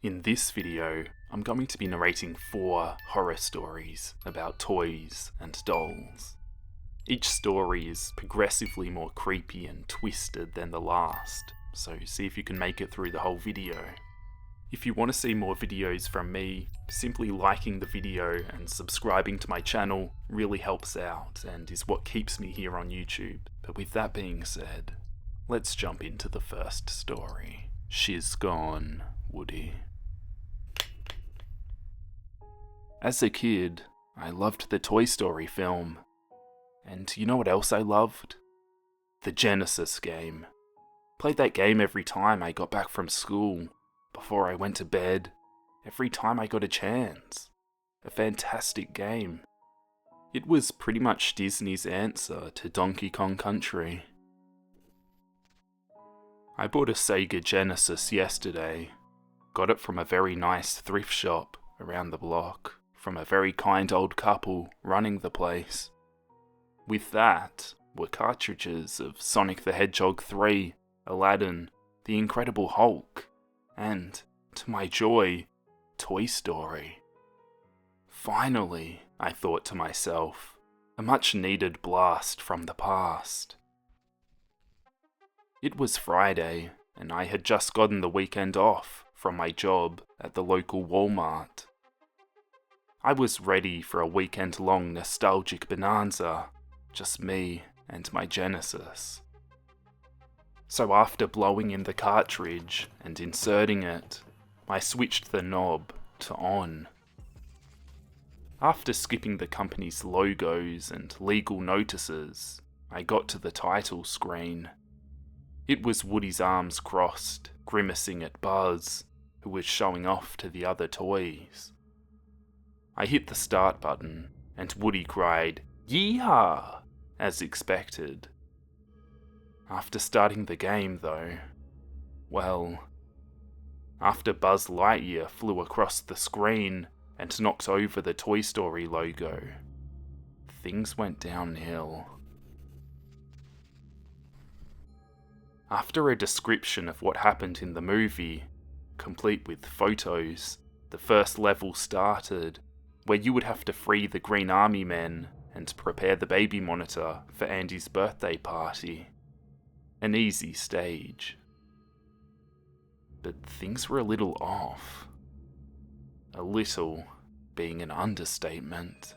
In this video, I'm going to be narrating 4 horror stories about toys and dolls. Each story is progressively more creepy and twisted than the last, so see if you can make it through the whole video. If you want to see more videos from me, simply liking the video and subscribing to my channel really helps out and is what keeps me here on YouTube. But with that being said, let's jump into the first story. She's gone, Woody. As a kid, I loved the Toy Story film. And you know what else I loved? The Genesis game. Played that game every time I got back from school, before I went to bed, every time I got a chance. A fantastic game. It was pretty much Disney's answer to Donkey Kong Country. I bought a Sega Genesis yesterday. Got it from a very nice thrift shop around the block, from a very kind old couple running the place. With that were cartridges of Sonic the Hedgehog 3, Aladdin, The Incredible Hulk, and, to my joy, Toy Story. Finally, I thought to myself, a much-needed blast from the past. It was Friday, and I had just gotten the weekend off from my job at the local Walmart. I was ready for a weekend-long nostalgic bonanza, just me and my Genesis. So after blowing in the cartridge and inserting it, I switched the knob to on. After skipping the company's logos and legal notices, I got to the title screen. It was Woody's arms crossed, grimacing at Buzz, who was showing off to the other toys. I hit the start button, and Woody cried, "Yeehaw!" as expected. After starting the game though, well, after Buzz Lightyear flew across the screen and knocked over the Toy Story logo, things went downhill. After a description of what happened in the movie, complete with photos, the first level started, where you would have to free the Green Army men and prepare the baby monitor for Andy's birthday party. An easy stage. But things were a little off. A little being an understatement.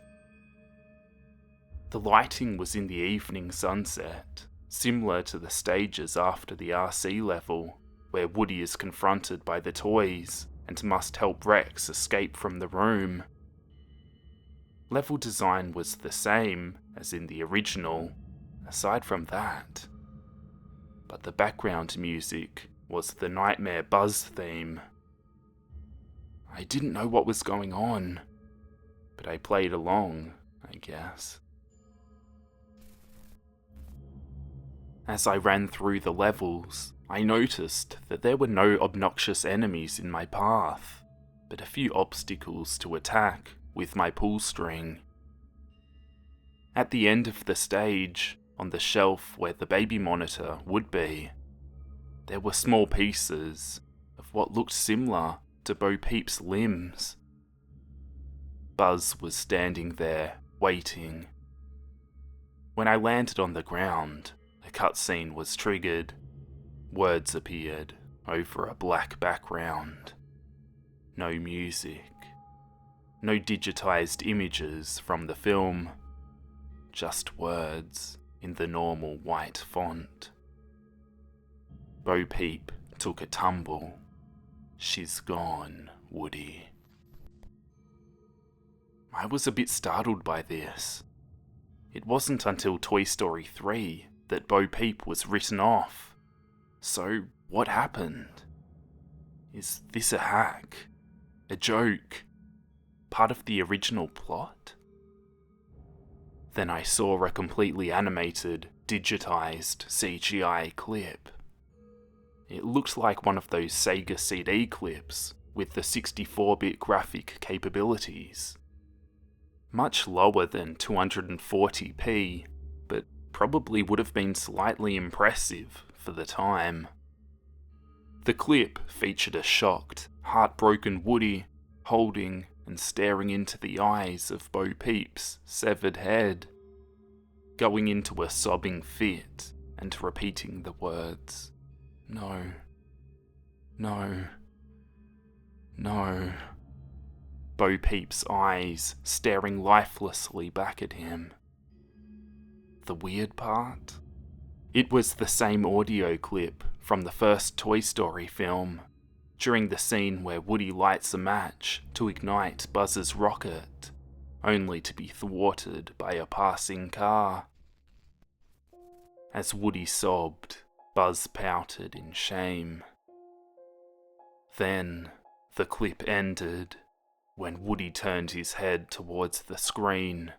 The lighting was in the evening sunset, similar to the stages after the RC level, where Woody is confronted by the toys and must help Rex escape from the room. Level design was the same as in the original, aside from that. But the background music was the Nightmare Buzz theme. I didn't know what was going on, but I played along, I guess. As I ran through the levels, I noticed that there were no obnoxious enemies in my path, but a few obstacles to attack with my pull string. At the end of the stage, on the shelf where the baby monitor would be, there were small pieces of what looked similar to Bo Peep's limbs. Buzz was standing there, waiting. When I landed on the ground, a cutscene was triggered. Words appeared over a black background. No music. No digitized images from the film, just words in the normal white font. Bo Peep took a tumble. She's gone, Woody. I was a bit startled by this. It wasn't until Toy Story 3 that Bo Peep was written off. So, what happened? Is this a hack? A joke? Part of the original plot? Then I saw a completely animated, digitized CGI clip. It looked like one of those Sega CD clips with the 64-bit graphic capabilities. Much lower than 240p, but probably would have been slightly impressive for the time. The clip featured a shocked, heartbroken Woody holding and staring into the eyes of Bo Peep's severed head, going into a sobbing fit and repeating the words, "No, no, no." Bo Peep's eyes staring lifelessly back at him. The weird part? It was the same audio clip from the first Toy Story film, during the scene where Woody lights a match to ignite Buzz's rocket, only to be thwarted by a passing car. As Woody sobbed, Buzz pouted in shame. Then, the clip ended when Woody turned his head towards the screen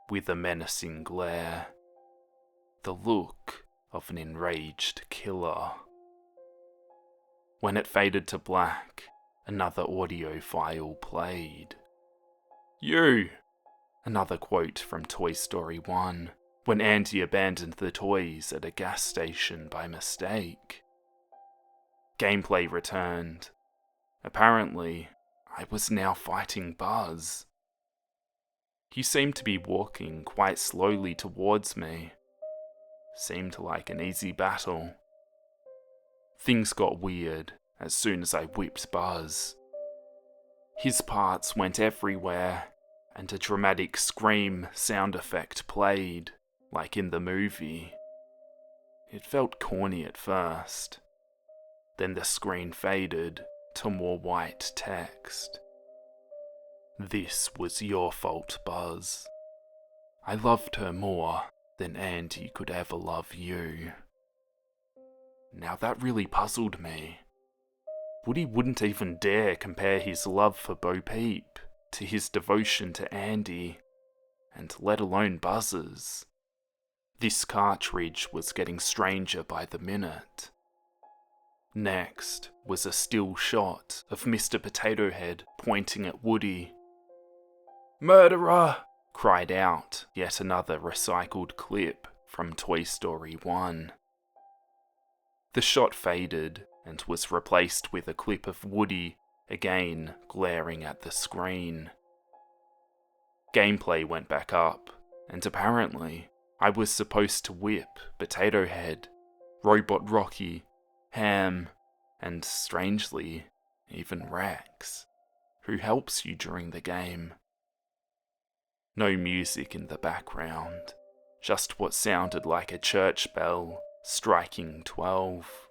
with a menacing glare. The look of an enraged killer. When it faded to black, another audio file played. "You!" Another quote from Toy Story 1, when Andy abandoned the toys at a gas station by mistake. Gameplay returned. Apparently, I was now fighting Buzz. He seemed to be walking quite slowly towards me. Seemed like an easy battle. Things got weird as soon as I whipped Buzz. His parts went everywhere, and a dramatic scream sound effect played, like in the movie. It felt corny at first. Then the screen faded to more white text. "This was your fault, Buzz. I loved her more than Andy could ever love you." Now that really puzzled me. Woody wouldn't even dare compare his love for Bo Peep to his devotion to Andy, and let alone Buzz's. This cartridge was getting stranger by the minute. Next was a still shot of Mr. Potato Head pointing at Woody. "Murderer!" cried out yet another recycled clip from Toy Story 1. The shot faded and was replaced with a clip of Woody again glaring at the screen. Gameplay went back up, and apparently I was supposed to whip Potato Head, Robot Rocky, Ham, and strangely, even Rex, who helps you during the game. No music in the background, just what sounded like a church bell striking 12.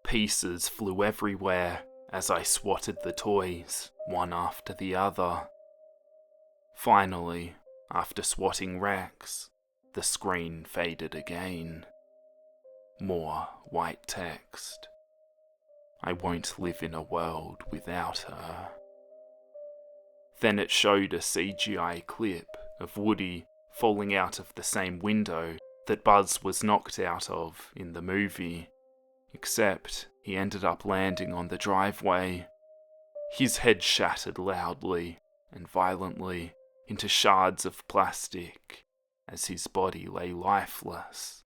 Pieces flew everywhere as I swatted the toys, one after the other. Finally, after swatting Rex, the screen faded again. More white text. I won't live in a world without her. Then it showed a CGI clip of Woody falling out of the same window that Buzz was knocked out of in the movie, except he ended up landing on the driveway. His head shattered loudly and violently into shards of plastic as his body lay lifeless.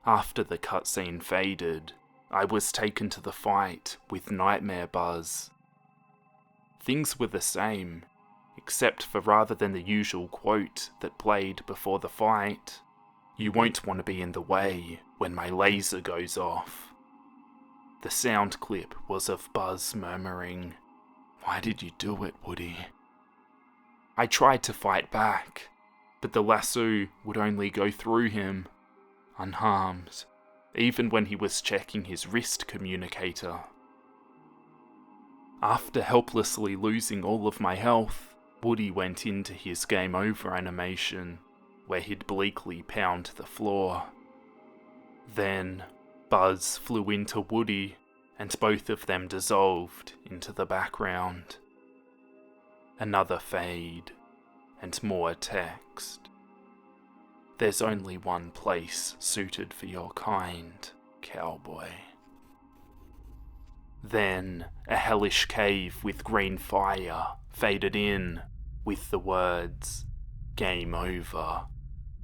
After the cutscene faded, I was taken to the fight with Nightmare Buzz. Things were the same, except for rather than the usual quote that played before the fight, "You won't want to be in the way when my laser goes off." The sound clip was of Buzz murmuring, "Why did you do it, Woody?" I tried to fight back, but the lasso would only go through him, unharmed, even when he was checking his wrist communicator. After helplessly losing all of my health, Woody went into his game over animation, where he'd bleakly pound the floor. Then, Buzz flew into Woody, and both of them dissolved into the background. Another fade, and more text. "There's only one place suited for your kind, cowboy." Then, a hellish cave with green fire faded in, with the words, "Game over,"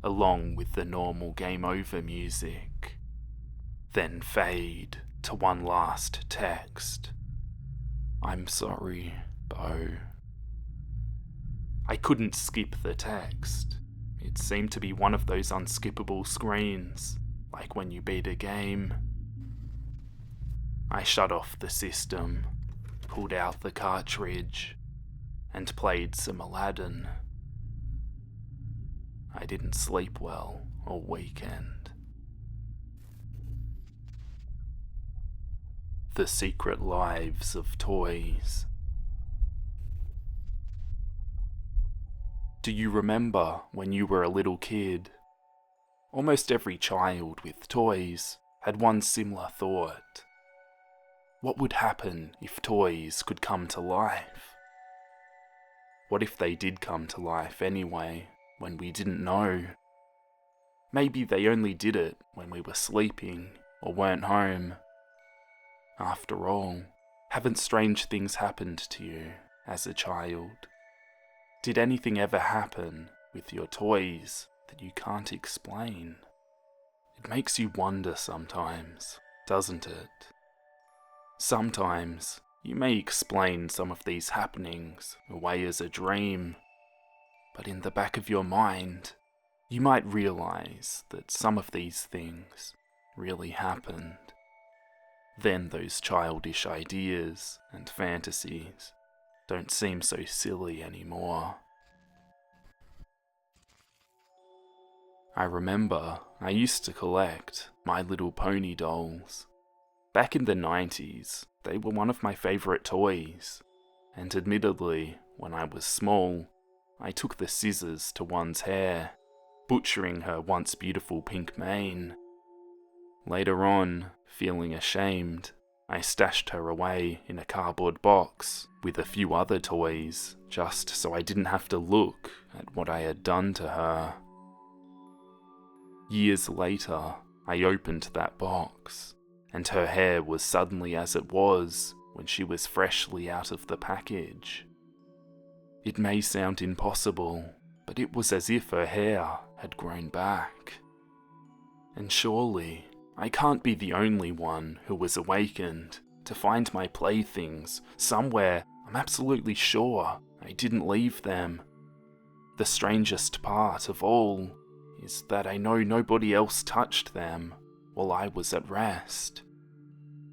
along with the normal game over music. Then fade to one last text. "I'm sorry, Bo." I couldn't skip the text. It seemed to be one of those unskippable screens, like when you beat a game. I shut off the system, pulled out the cartridge, and played some Aladdin. I didn't sleep well all weekend. The Secret Lives of Toys. Do you remember when you were a little kid? Almost every child with toys had one similar thought. What would happen if toys could come to life? What if they did come to life anyway, when we didn't know? Maybe they only did it when we were sleeping or weren't home. After all, haven't strange things happened to you as a child? Did anything ever happen with your toys that you can't explain? It makes you wonder sometimes, doesn't it? Sometimes you may explain some of these happenings away as a dream, but in the back of your mind, you might realize that some of these things really happened. Then those childish ideas and fantasies don't seem so silly anymore. I remember I used to collect My Little Pony dolls. Back in the 90s, they were one of my favourite toys, and admittedly, when I was small, I took the scissors to one's hair, butchering her once beautiful pink mane. Later on, feeling ashamed, I stashed her away in a cardboard box with a few other toys, just so I didn't have to look at what I had done to her. Years later, I opened that box, and her hair was suddenly as it was when she was freshly out of the package. It may sound impossible, but it was as if her hair had grown back. And surely, I can't be the only one who was awakened to find my playthings somewhere I'm absolutely sure I didn't leave them. The strangest part of all is that I know nobody else touched them while I was at rest.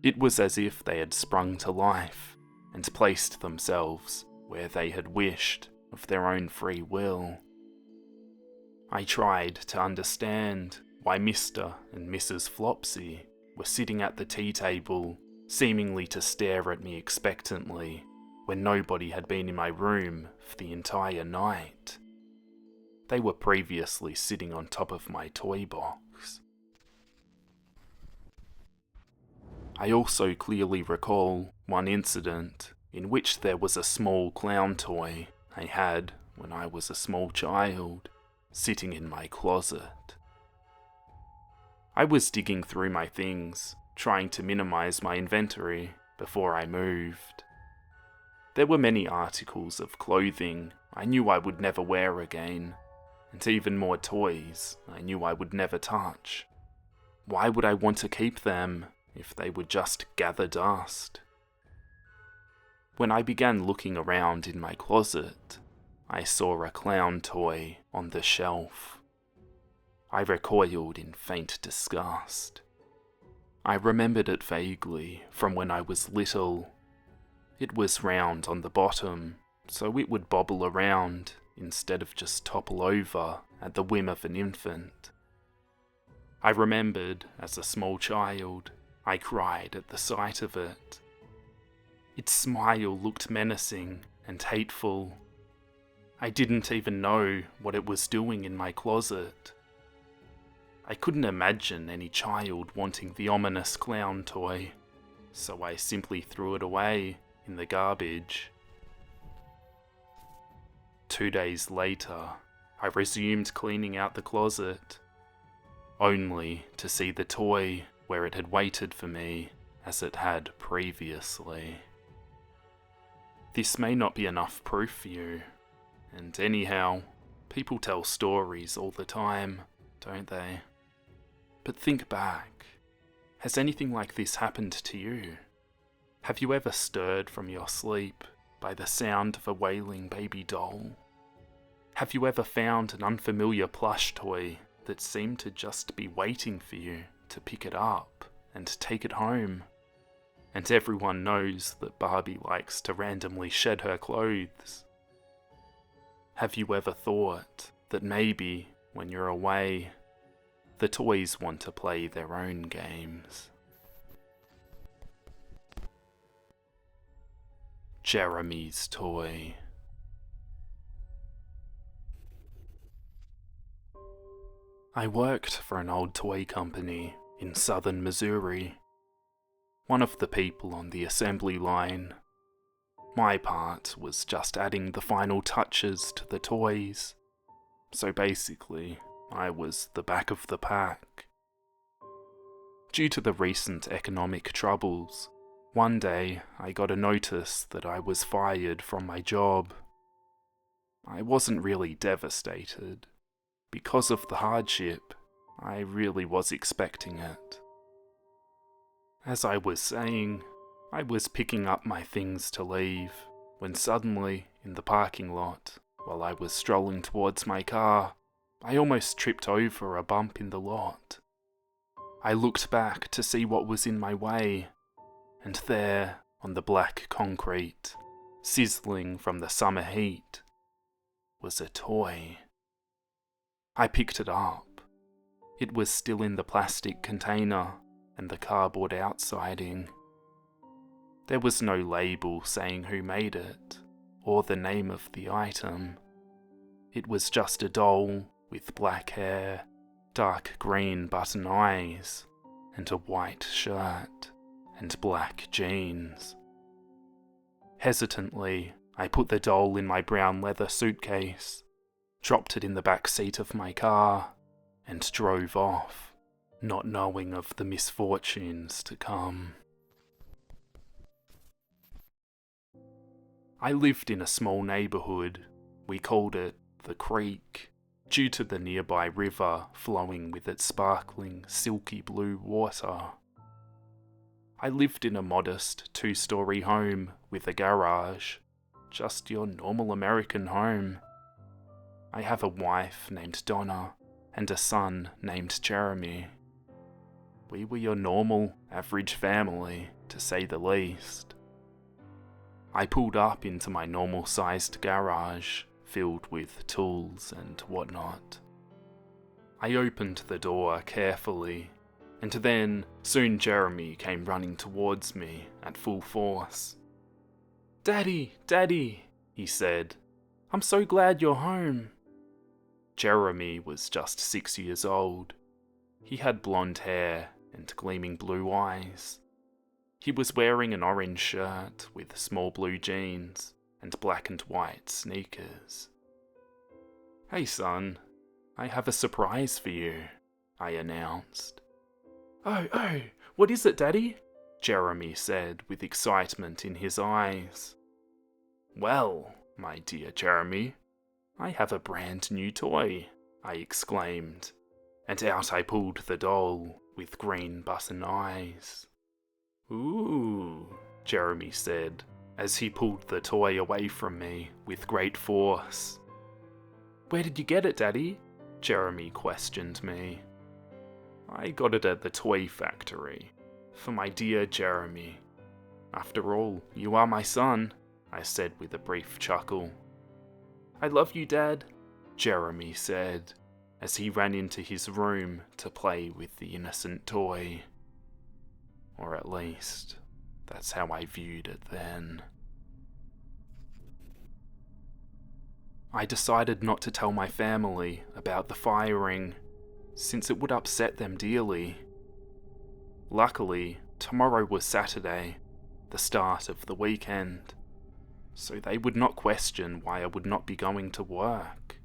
It was as if they had sprung to life and placed themselves where they had wished of their own free will. I tried to understand why Mr. and Mrs. Flopsy were sitting at the tea table, seemingly to stare at me expectantly, when nobody had been in my room for the entire night. They were previously sitting on top of my toy box. I also clearly recall one incident in which there was a small clown toy I had when I was a small child, sitting in my closet. I was digging through my things, trying to minimize my inventory before I moved. There were many articles of clothing I knew I would never wear again, and even more toys I knew I would never touch. Why would I want to keep them if they would just gather dust? When I began looking around in my closet, I saw a clown toy on the shelf. I recoiled in faint disgust. I remembered it vaguely from when I was little. It was round on the bottom, so it would bobble around instead of just topple over at the whim of an infant. I remembered, as a small child, I cried at the sight of it. Its smile looked menacing and hateful. I didn't even know what it was doing in my closet. I couldn't imagine any child wanting the ominous clown toy, so I simply threw it away in the garbage. 2 days later, I resumed cleaning out the closet, only to see the toy where it had waited for me as it had previously. This may not be enough proof for you, and anyhow, people tell stories all the time, don't they? But think back. Has anything like this happened to you? Have you ever stirred from your sleep by the sound of a wailing baby doll? Have you ever found an unfamiliar plush toy that seemed to just be waiting for you to pick it up and take it home? And everyone knows that Barbie likes to randomly shed her clothes. Have you ever thought that maybe, when you're away, the toys want to play their own games? Jeremy's toy. I worked for an old toy company in southern Missouri. One of the people on the assembly line. My part was just adding the final touches to the toys. So basically, I was the back of the pack. Due to the recent economic troubles, one day I got a notice that I was fired from my job. I wasn't really devastated. Because of the hardship, I really was expecting it. As I was saying, I was picking up my things to leave, when suddenly, in the parking lot, while I was strolling towards my car, I almost tripped over a bump in the lot. I looked back to see what was in my way, and there, on the black concrete, sizzling from the summer heat, was a toy. I picked it up. It was still in the plastic container and the cardboard outsiding. There was no label saying who made it, or the name of the item. It was just a doll with black hair, dark green button eyes, and a white shirt, and black jeans. Hesitantly, I put the doll in my brown leather suitcase, dropped it in the back seat of my car, and drove off, not knowing of the misfortunes to come. I lived in a small neighbourhood. We called it the Creek, due to the nearby river flowing with its sparkling, silky blue water. I lived in a modest 2-story home with a garage, just your normal American home. I have a wife named Donna and a son named Jeremy. We were your normal, average family, to say the least. I pulled up into my normal-sized garage, filled with tools and whatnot. I opened the door carefully, and then soon Jeremy came running towards me at full force. "Daddy, Daddy," he said, "I'm so glad you're home." Jeremy was just 6 years old. He had blonde hair and gleaming blue eyes. He was wearing an orange shirt with small blue jeans and black and white sneakers. "Hey son, I have a surprise for you," I announced. Oh, what is it, Daddy?" Jeremy said with excitement in his eyes. "Well, my dear Jeremy, I have a brand new toy," I exclaimed, and out I pulled the doll with green button eyes. "Ooh," Jeremy said, as he pulled the toy away from me with great force. "Where did you get it, Daddy?" Jeremy questioned me. "I got it at the toy factory, for my dear Jeremy. After all, you are my son," I said with a brief chuckle. "I love you, Dad," Jeremy said, as he ran into his room to play with the innocent toy. Or at least, that's how I viewed it then. I decided not to tell my family about the firing, since it would upset them dearly. Luckily, tomorrow was Saturday, the start of the weekend, so they would not question why I would not be going to work.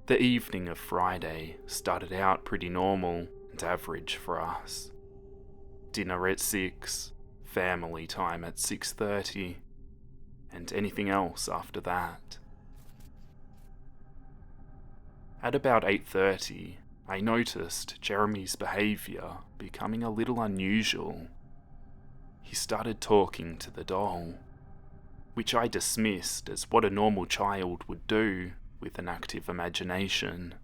The evening of Friday started out pretty normal and average for us. Dinner at 6, family time at 6:30, and anything else after that. At about 8:30, I noticed Jeremy's behaviour becoming a little unusual. He started talking to the doll, which I dismissed as what a normal child would do with an active imagination.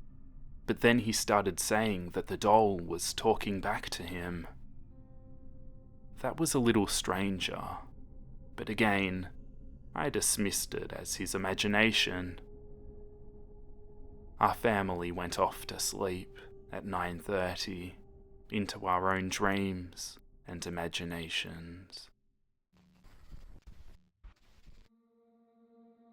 But then he started saying that the doll was talking back to him. That was a little stranger, but again, I dismissed it as his imagination. Our family went off to sleep at 9:30, into our own dreams and imaginations.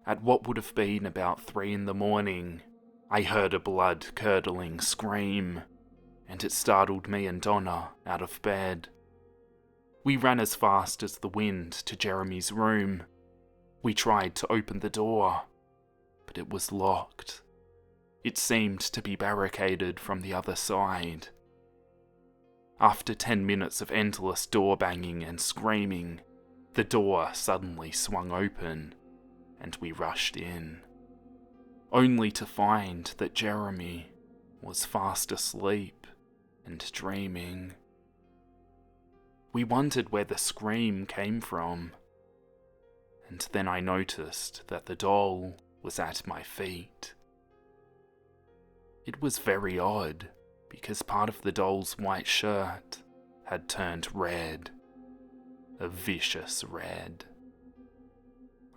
At what would have been about 3 in the morning, I heard a blood-curdling scream, and it startled me and Donna out of bed. We ran as fast as the wind to Jeremy's room. We tried to open the door, but it was locked. It seemed to be barricaded from the other side. After 10 minutes of endless door banging and screaming, the door suddenly swung open, and we rushed in, only to find that Jeremy was fast asleep and dreaming. We wondered where the scream came from, and then I noticed that the doll was at my feet. It was very odd, because part of the doll's white shirt had turned red, a vicious red.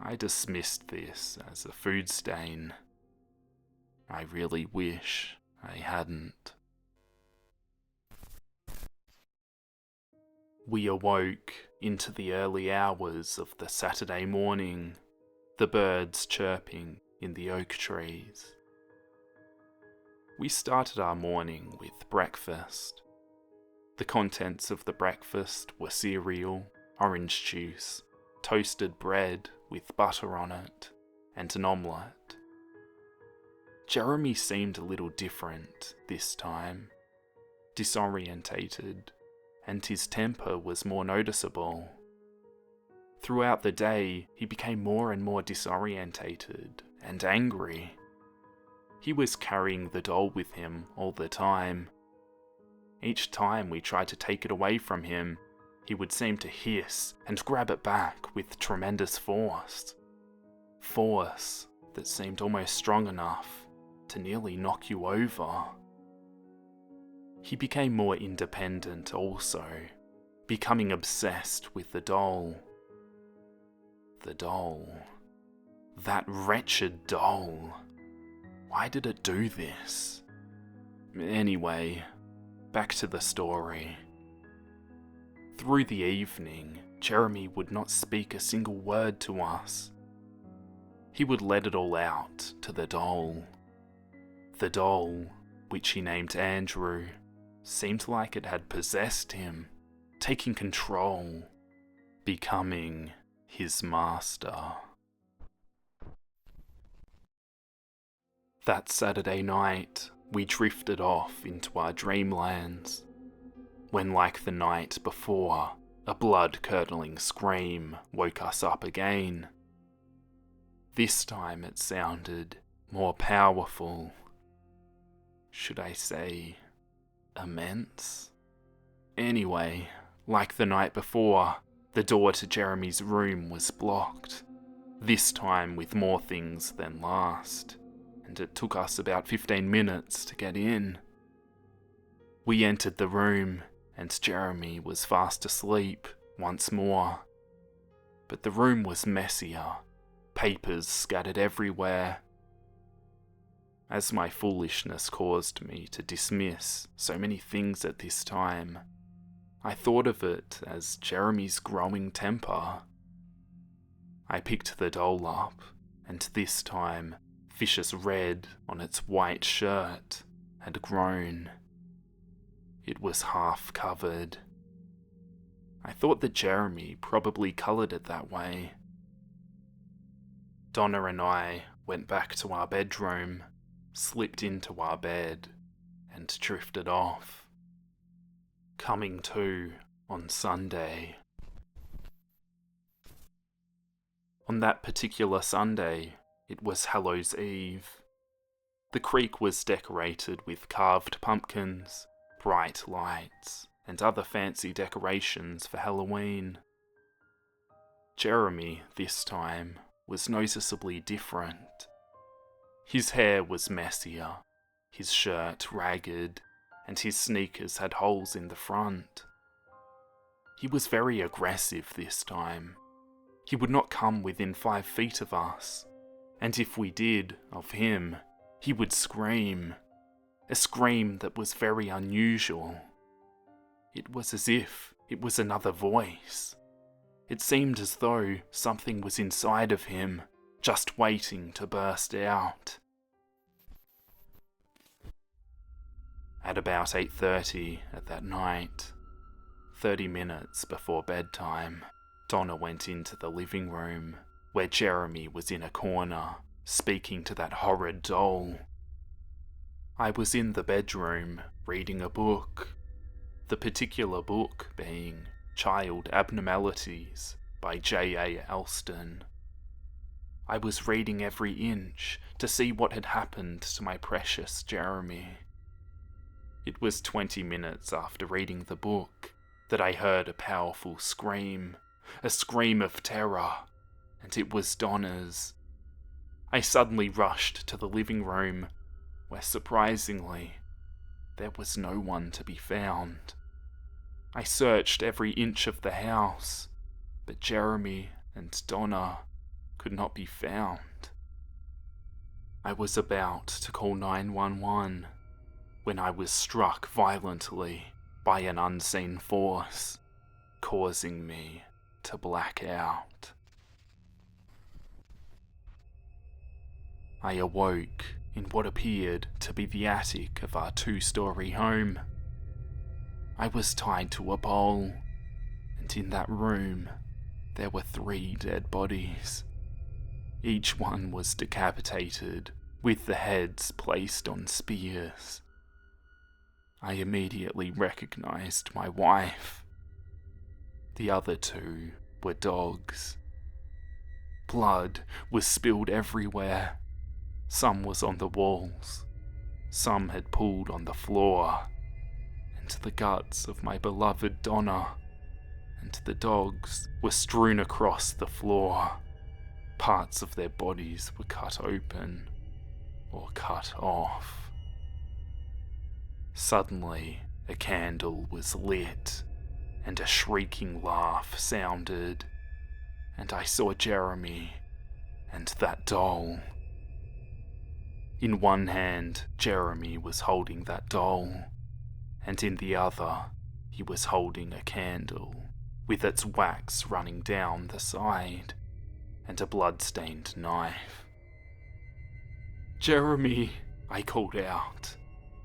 I dismissed this as a food stain. I really wish I hadn't. We awoke into the early hours of the Saturday morning, the birds chirping in the oak trees. We started our morning with breakfast. The contents of the breakfast were cereal, orange juice, toasted bread with butter on it, and an omelette. Jeremy seemed a little different this time, disorientated, and his temper was more noticeable. Throughout the day, he became more and more disorientated and angry. He was carrying the doll with him all the time. Each time we tried to take it away from him, he would seem to hiss and grab it back with tremendous force. Force that seemed almost strong enough to nearly knock you over. He became more independent also, becoming obsessed with the doll. The doll. That wretched doll. Why did it do this? Anyway, back to the story. Through the evening, Jeremy would not speak a single word to us. He would let it all out to the doll. The doll, which he named Andrew, seemed like it had possessed him, taking control, becoming his master. That Saturday night, we drifted off into our dreamlands, when like the night before, a blood-curdling scream woke us up again. This time it sounded more powerful. Should I say, immense? Anyway, like the night before, the door to Jeremy's room was blocked, this time with more things than last, and it took us about 15 minutes to get in. We entered the room, and Jeremy was fast asleep once more. But the room was messier, papers scattered everywhere. As my foolishness caused me to dismiss so many things at this time, I thought of it as Jeremy's growing temper. I picked the doll up, and this time, vicious red on its white shirt had grown. It was half covered. I thought that Jeremy probably coloured it that way. Donna and I went back to our bedroom, slipped into our bed, and drifted off. Coming to on Sunday. On that particular Sunday, it was Hallows Eve. The creek was decorated with carved pumpkins, bright lights, and other fancy decorations for Halloween. Jeremy, this time, was noticeably different. His hair was messier, his shirt ragged, and his sneakers had holes in the front. He was very aggressive this time. He would not come within 5 feet of us, and if we did, of him, he would scream. A scream that was very unusual. It was as if it was another voice. It seemed as though something was inside of him, just waiting to burst out. At about 8:30 at that night, 30 minutes before bedtime, Donna went into the living room, where Jeremy was in a corner, speaking to that horrid doll. I was in the bedroom, reading a book. The particular book being Child Abnormalities by J.A. Alston. I was reading every inch to see what had happened to my precious Jeremy. It was 20 minutes after reading the book that I heard a powerful scream, a scream of terror, and it was Donna's. I suddenly rushed to the living room, where surprisingly, there was no one to be found. I searched every inch of the house, but Jeremy and Donna could not be found. I was about to call 911 when I was struck violently by an unseen force, causing me to black out. I awoke in what appeared to be the attic of our 2-story home. I was tied to a pole, and in that room there were 3 dead bodies. Each one was decapitated, with the heads placed on spears. I immediately recognized my wife. The other 2 were dogs. Blood was spilled everywhere. Some was on the walls, some had pooled on the floor, and the guts of my beloved Donna and the dogs were strewn across the floor. Parts of their bodies were cut open or cut off. Suddenly, a candle was lit, and a shrieking laugh sounded, and I saw Jeremy and that doll. In one hand, Jeremy was holding that doll, and in the other, he was holding a candle, with its wax running down the side, and a blood-stained knife. "Jeremy," I called out,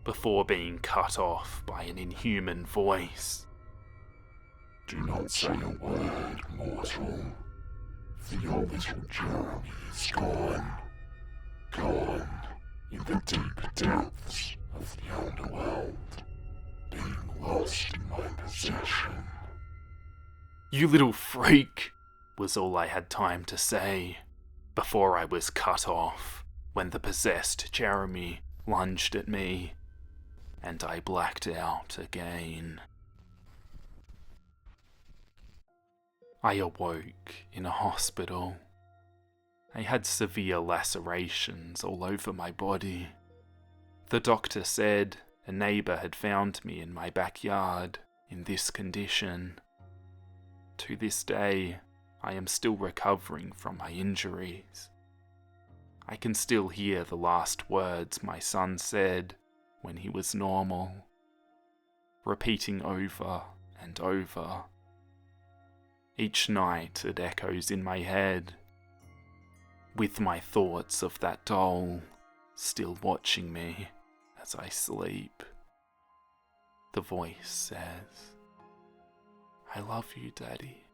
before being cut off by an inhuman voice. "Do not say a word, mortal, for your little Jeremy is gone. Gone in the deep depths of the underworld, being lost in my possession." "You little freak," was all I had time to say, before I was cut off when the possessed Jeremy lunged at me, and I blacked out again. I awoke in a hospital. I had severe lacerations all over my body. The doctor said a neighbour had found me in my backyard in this condition. To this day, I am still recovering from my injuries. I can still hear the last words my son said when he was normal, repeating over and over. Each night it echoes in my head, with my thoughts of that doll still watching me as I sleep. The voice says, "I love you, Daddy.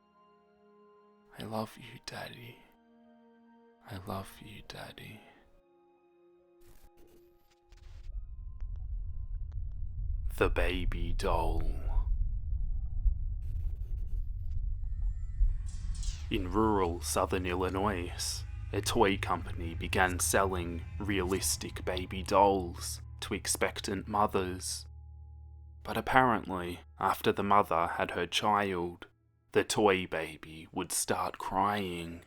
I love you, Daddy. I love you, Daddy." The baby doll. In rural southern Illinois, a toy company began selling realistic baby dolls to expectant mothers. But apparently, after the mother had her child, the toy baby would start crying.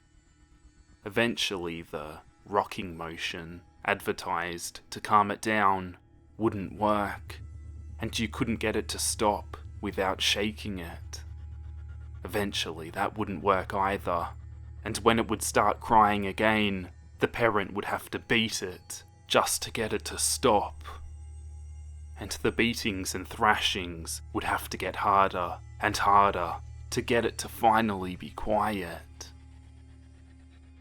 Eventually, the rocking motion, advertised to calm it down, wouldn't work, and you couldn't get it to stop without shaking it. Eventually, that wouldn't work either, and when it would start crying again, the parent would have to beat it just to get it to stop. And the beatings and thrashings would have to get harder and harder to get it to finally be quiet.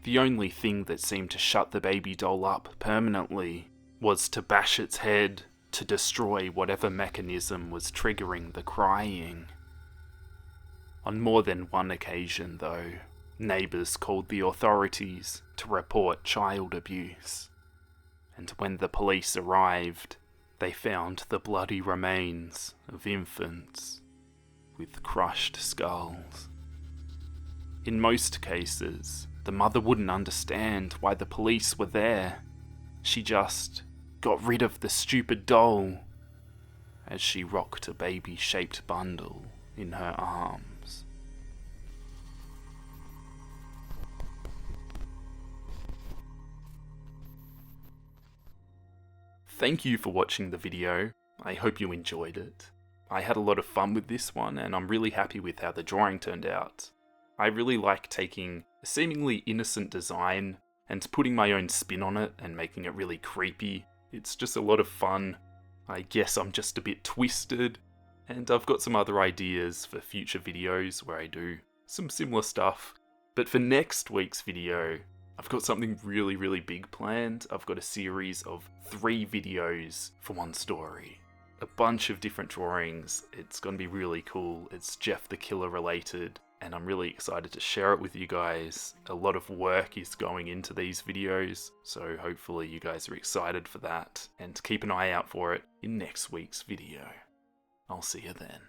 The only thing that seemed to shut the baby doll up permanently was to bash its head to destroy whatever mechanism was triggering the crying. On more than one occasion, though, neighbours called the authorities to report child abuse. And when the police arrived, they found the bloody remains of infants with crushed skulls. In most cases, the mother wouldn't understand why the police were there. She just got rid of the stupid doll as she rocked a baby-shaped bundle in her arms. Thank you for watching the video. I hope you enjoyed it. I had a lot of fun with this one, and I'm really happy with how the drawing turned out. I really like taking a seemingly innocent design and putting my own spin on it and making it really creepy. It's just a lot of fun. I guess I'm just a bit twisted, and I've got some other ideas for future videos where I do some similar stuff. But for next week's video, I've got something really big planned. I've got a series of 3 videos for one story. A bunch of different drawings. It's going to be really cool. It's Jeff the Killer related, and I'm really excited to share it with you guys. A lot of work is going into these videos, so hopefully you guys are excited for that, and keep an eye out for it in next week's video. I'll see you then.